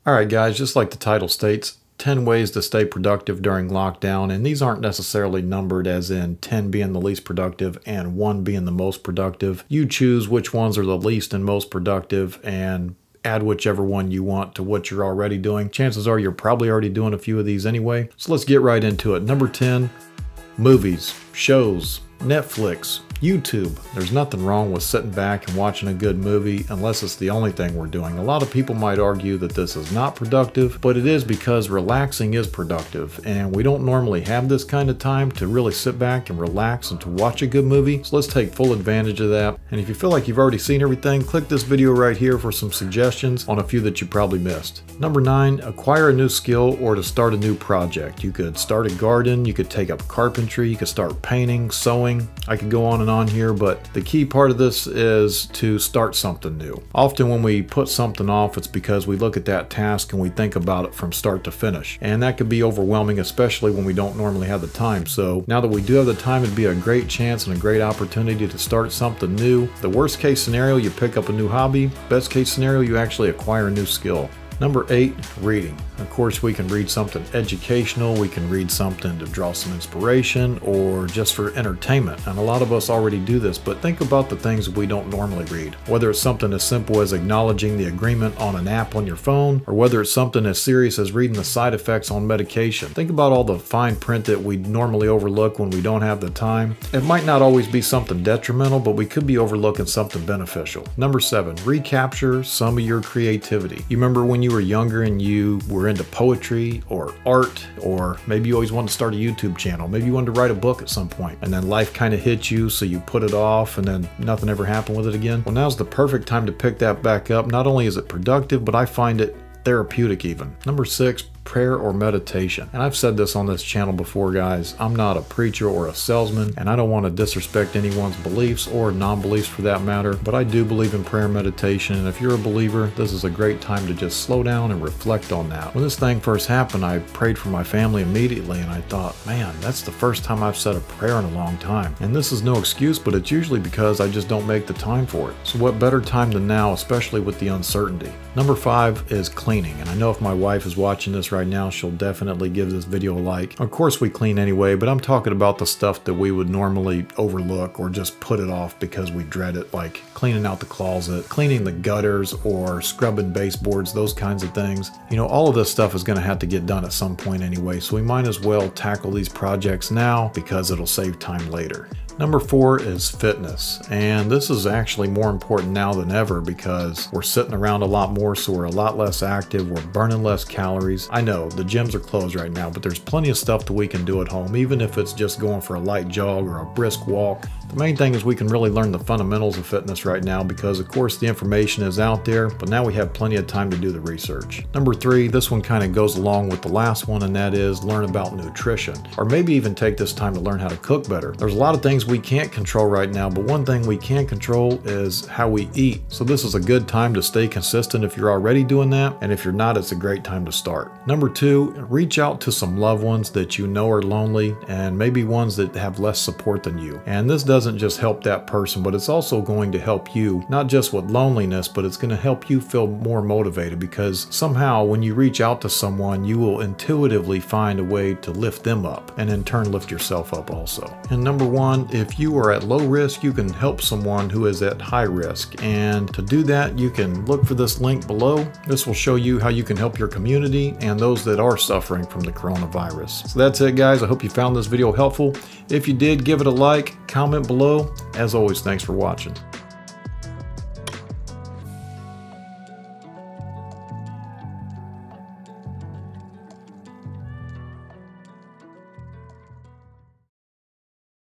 Alright guys, just like the title states, 10 ways to stay productive during lockdown, and these aren't necessarily numbered as in 10 being the least productive and 1 being the most productive. You choose which ones are the least and most productive and add whichever one you want to what you're already doing. Chances are you're probably already doing a few of these anyway. So let's get right into it. Number 10, movies, shows, Netflix, YouTube. There's nothing wrong with sitting back and watching a good movie unless it's the only thing we're doing. A lot of people might argue that this is not productive, but it is because relaxing is productive, and we don't normally have this kind of time to really sit back and relax and to watch a good movie. So let's take full advantage of that. And if you feel like you've already seen everything, click this video right here for some suggestions on a few that you probably missed. Number 9, acquire a new skill or to start a new project. You could start a garden, you could take up carpentry, you could start painting, sewing. I could go on and on here, but the key part of this is to start something new. Often when we put something off, it's because we look at that task and we think about it from start to finish. And that could be overwhelming, especially when we don't normally have the time. So now that we do have the time, it'd be a great chance and a great opportunity to start something new. The worst case scenario, you pick up a new hobby. Best case scenario, you actually acquire a new skill. Number 8, reading. Of course, we can read something educational, we can read something to draw some inspiration, or just for entertainment. And a lot of us already do this, but think about the things we don't normally read. Whether it's something as simple as acknowledging the agreement on an app on your phone, or whether it's something as serious as reading the side effects on medication. Think about all the fine print that we normally overlook when we don't have the time. It might not always be something detrimental, but we could be overlooking something beneficial. Number 7, recapture some of your creativity. You remember when you were younger and you were into poetry or art, or maybe you always wanted to start a YouTube channel, maybe you wanted to write a book at some point, and then life kind of hit you, so you put it off and then nothing ever happened with it again. Well, now's the perfect time to pick that back up. Not only is it productive, but I find it therapeutic even. Number 6, prayer or meditation. And I've said this on this channel before, guys. I'm not a preacher or a salesman, and I don't want to disrespect anyone's beliefs or non-beliefs for that matter, but I do believe in prayer and meditation, and if you're a believer, this is a great time to just slow down and reflect on that. When this thing first happened, I prayed for my family immediately, and I thought, man, that's the first time I've said a prayer in a long time. And this is no excuse, but it's usually because I just don't make the time for it. So what better time than now, especially with the uncertainty? Number 5 is cleaning, and I know if my wife is watching this right now, she'll definitely give this video a like. Of course we clean anyway, but I'm talking about the stuff that we would normally overlook or just put it off because we dread it, like cleaning out the closet, cleaning the gutters, or scrubbing baseboards, those kinds of things. You know, all of this stuff is going to have to get done at some point anyway, so we might as well tackle these projects now because it'll save time later. Number 4 is fitness, and this is actually more important now than ever because we're sitting around a lot more, so we're a lot less active, we're burning less calories. I know the gyms are closed right now, but there's plenty of stuff that we can do at home, even if it's just going for a light jog or a brisk walk. The main thing is we can really learn the fundamentals of fitness right now because of course the information is out there, but now we have plenty of time to do the research. Number 3, this one kind of goes along with the last one, and that is learn about nutrition, or maybe even take this time to learn how to cook better. There's a lot of things we can't control right now, but one thing we can control is how we eat. So this is a good time to stay consistent if you're already doing that, and if you're not, it's a great time to start. Number 2, reach out to some loved ones that you know are lonely, and maybe ones that have less support than you. And this doesn't just help that person, but it's also going to help you, not just with loneliness, but it's going to help you feel more motivated, because somehow when you reach out to someone, you will intuitively find a way to lift them up, and in turn lift yourself up also. And number 1, if you are at low risk, you can help someone who is at high risk, and to do that you can look for this link below. This will show you how you can help your community and those that are suffering from the coronavirus. So that's it, guys. I hope you found this video helpful. If you did, give it a like, comment below. As always, thanks for watching.